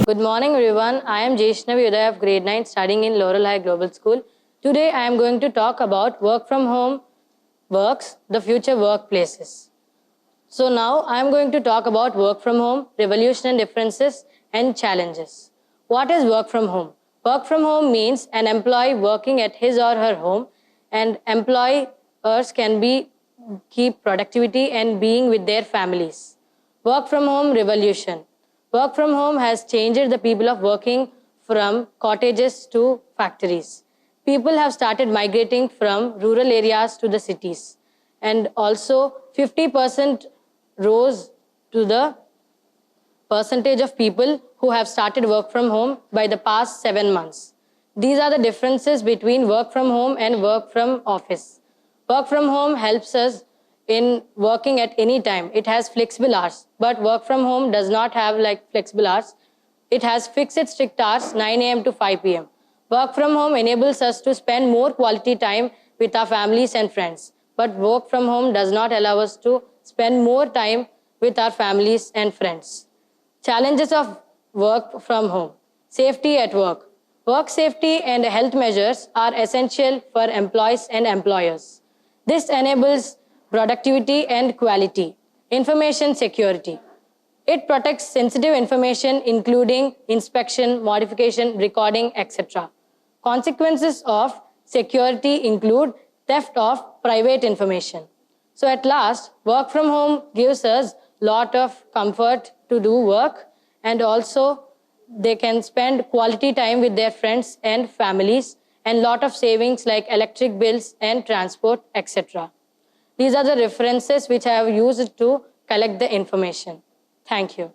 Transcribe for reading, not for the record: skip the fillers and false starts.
Good morning, everyone. I am Jeshnavi Uday of grade 9 studying in Laurel High Global School. Today, I am going to talk about work from home works, the future workplaces. So now, I am going to talk about work from home, revolution and differences, and challenges. What is work from home? Work from home means an employee working at his or her home, and employers can keep productivity and being with their families. Work from home revolution. Work from home has changed the people of working from cottages to factories. People have started migrating from rural areas to the cities. And also 50% rose to the percentage of people who have started work from home by the past 7 months. These are the differences between work from home and work from office. Work from home helps us in working at any time. It has flexible hours, but work from home does not have like flexible hours. It has fixed strict hours 9 a.m. to 5 p.m. Work from home enables us to spend more quality time with our families and friends, but work from home does not allow us to spend more time with our families and friends. Challenges of work from home. Safety at work. Work safety and health measures are essential for employees and employers. This enables productivity and quality. Information security. It protects sensitive information including inspection, modification, recording, etc. Consequences of security include theft of private information. So at last, work from home gives us lot of comfort to do work, and also they can spend quality time with their friends and families, and lot of savings like electric bills and transport, etc. These are the references which I have used to collect the information. Thank you.